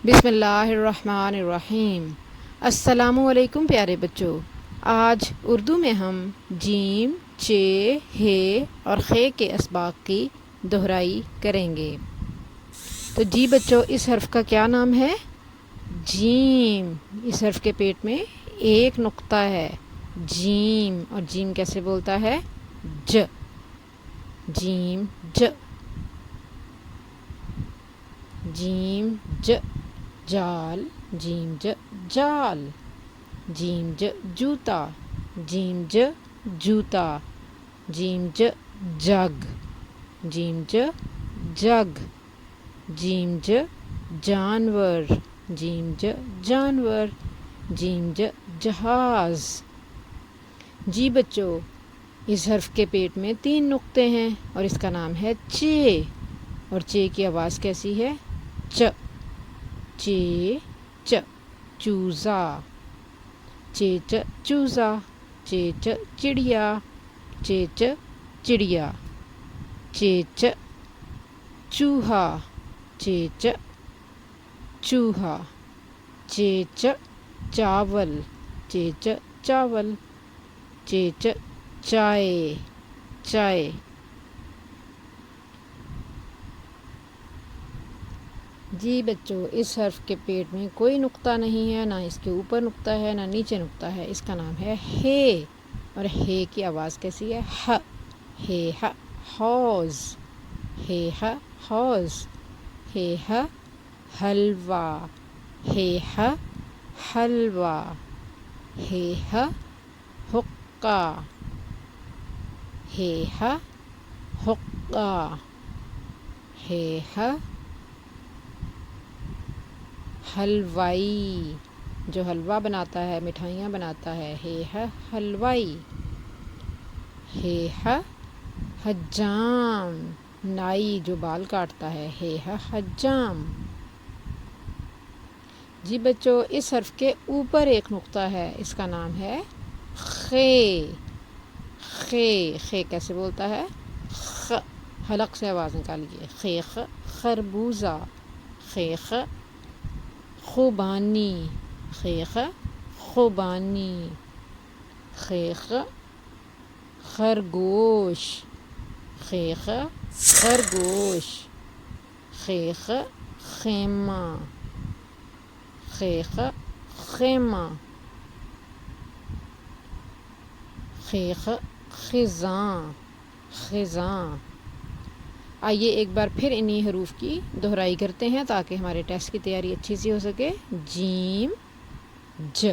بسم اللہ الرحمن الرحیم۔ السلام علیکم پیارے بچوں، آج اردو میں ہم جیم، چ، ہ اور خ کے اسباق کی دہرائی کریں گے۔ تو جی بچوں، اس حرف کا کیا نام ہے؟ جیم۔ اس حرف کے پیٹ میں ایک نقطہ ہے، جیم۔ اور جیم کیسے بولتا ہے؟ ج، جیم ج، جیم ج، جال، جیم ج، جال، جیم ج، جوتا، جیم ج، جوتا، جیم ج، جگ، جیم ج، جگ، جیم ج، جانور، جیم ج، جانور، جیم ج، جہاز۔ جی بچوں، اس حرف کے پیٹ میں 3 نقطے ہیں اور اس کا نام ہے چ۔ اور چ کی آواز کیسی ہے؟ چ، چ، چ، چوزا، چ چ، چوزا، چ چ، چڑیا، چ چ، چڑیا، چ چ، چوہا، چ چ، چوہا، چ چ، چاول، چ چ، چاول، چ چ، چائے، چائے۔ جی بچوں، اس حرف کے پیٹ میں کوئی نقطہ نہیں ہے، نہ اس کے اوپر نقطہ ہے نہ نیچے نقطہ ہے۔ اس کا نام ہے ہ۔ اور ہ کی آواز کیسی ہے؟ ہ، ہ، حوض، ہ، حوض، ہ، حلوہ، ہ، حلوہ، ہ، حقہ، ہ، حقہ، ہ، حلوائی، جو حلوہ بناتا ہے، مٹھائیاں بناتا ہے، ہ، حلوائی، ہ، حجام، نائی جو بال کاٹتا ہے، ہ، حجام۔ جی بچوں، اس حرف کے اوپر ایک نقطہ ہے، اس کا نام ہے خ۔ خ، خ کیسے بولتا ہے؟ خ، حلق سے آواز نکالیے، خیخ، خربوزہ، خیخ، خوبانی، خیخ، خوبانی، خیخ، خرگوش، خیخ، خرگوش، خیخ، خیمہ، خیخ، خیمہ، خیخ، خزاں، خزاں۔ آئیے ایک بار پھر انہی حروف کی دہرائی کرتے ہیں تاکہ ہمارے ٹیسٹ کی تیاری اچھی سی ہو سکے۔ جیم، ج،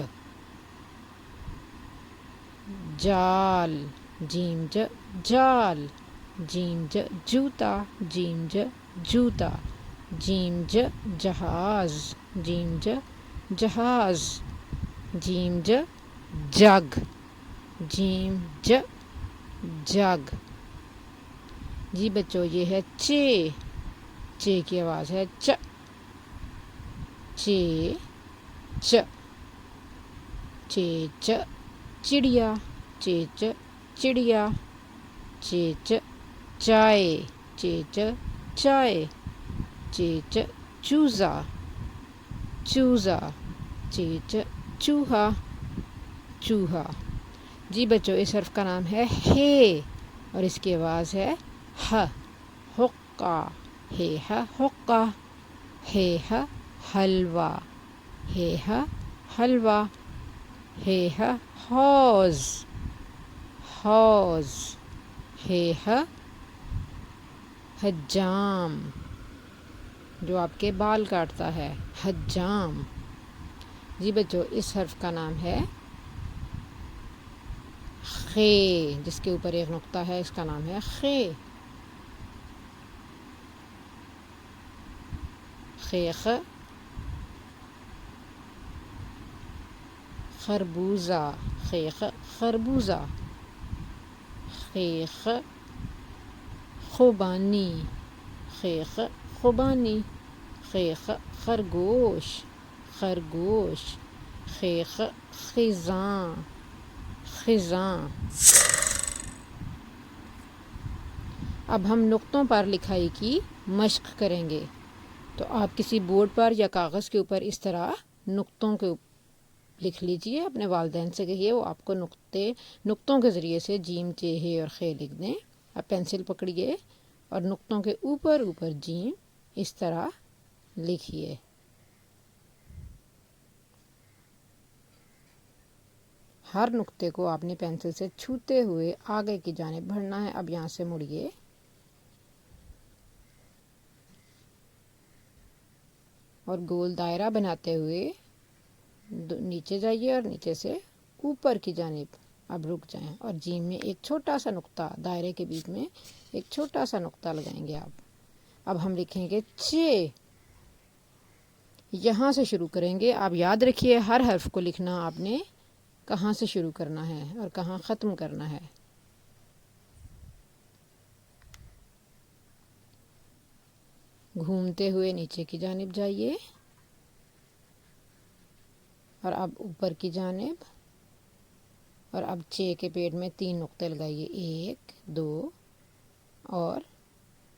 جال، جیم ج، جال، جیم ج، جوتا، جیم ج، جوتا، جیم ج، جہاز، جیم ج، جہاز، جیم ج، جگ، جیم ج، جگ۔ جی بچوں، یہ ہے چ۔ چ کی آواز ہے چ، چ چ، چ چ، چڑیا، چ چ، چڑیا، چ چ، چائے، چ چ، چائے، چ چ، چوزا، چوزا، چ چ، چوہا، چوہا۔ جی بچوں، اس حرف کا نام ہے ہ اور اس کی آواز ہے ہ۔ حقہ، ہ، حقہ، ہ، حلوہ، ہ، حلوہ، ہ، حوض، حوض، ہ، حجام، جو آپ کے بال کاٹتا ہے، حجام۔ جی بچوں، اس حرف کا نام ہے خ، جس کے اوپر ایک نقطہ ہے، اس کا نام ہے خ۔ خیخ، خربوزہ، خیخ، خربوزہ، خیخ، خوبانی، خیخ، خوبانی، خیخ، خرگوش، خرگوش، خیخ، خزاں، خزاں۔ اب ہم نقطوں پر لکھائی کی مشق کریں گے۔ تو تو آپ کسی بورڈ پر یا کاغذ کے اوپر اس طرح نقطوں کے لکھ لیجئے، اپنے والدین سے کہیے وہ آپ کو نقطوں کے ذریعے سے جیم چے ہے اور خے لکھ دیں۔ آپ پینسل پکڑیے اور نقطوں کے اوپر جیم اس طرح لکھیے۔ ہر نقطے کو آپ نے پینسل سے چھوتے ہوئے آگے کی جانب بڑھنا ہے۔ اب یہاں سے مڑیے اور گول دائرہ بناتے ہوئے نیچے جائیے اور نیچے سے اوپر کی جانب اب رک جائیں اور جیم میں ایک چھوٹا سا نقطہ، دائرے کے بیچ میں ایک چھوٹا سا نقطہ لگائیں گے آپ۔ اب ہم لکھیں گے چے، یہاں سے شروع کریں گے۔ آپ یاد رکھیے ہر حرف کو لکھنا آپ نے کہاں سے شروع کرنا ہے اور کہاں ختم کرنا ہے۔ گھومتے ہوئے نیچے کی جانب جائیے اور اب اوپر کی جانب، اور اب چے کے پیڑ میں 3 نقطے لگائیے، 1 2 اور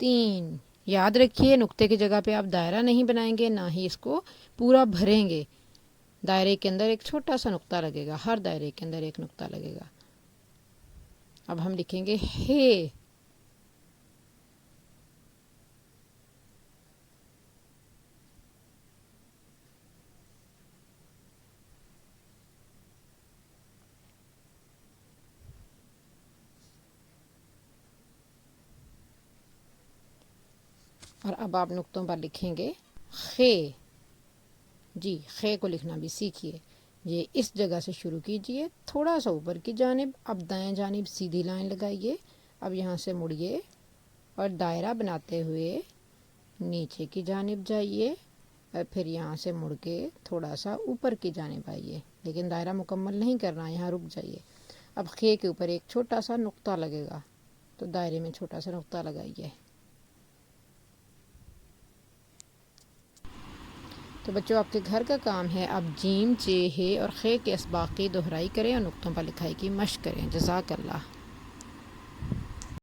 3۔ یاد رکھیے نقطے کی جگہ پہ آپ دائرہ نہیں بنائیں گے، نہ ہی اس کو پورا بھریں گے۔ دائرے کے اندر ایک چھوٹا سا نقطہ لگے گا، ہر دائرے کے اندر ایک نقطہ لگے گا۔ اب ہم لکھیں گے ہے، اور اب آپ نقطوں پر لکھیں گے خے۔ جی خے کو لکھنا بھی سیکھیے۔ یہ اس جگہ سے شروع کیجئے، تھوڑا سا اوپر کی جانب، اب دائیں جانب سیدھی لائن لگائیے۔ اب یہاں سے مڑیے اور دائرہ بناتے ہوئے نیچے کی جانب جائیے اور پھر یہاں سے مڑ کے تھوڑا سا اوپر کی جانب آئیے، لیکن دائرہ مکمل نہیں کرنا، یہاں رک جائیے۔ اب خے کے اوپر ایک چھوٹا سا نقطہ لگے گا، تو دائرے میں چھوٹا سا نقطہ لگائیے۔ تو بچوں آپ کے گھر کا کام ہے، اب جیم چے ہے اور خے کے اسباق کی دہرائی کریں اور نقطوں پر لکھائی کی مشق کریں۔ جزاک اللہ۔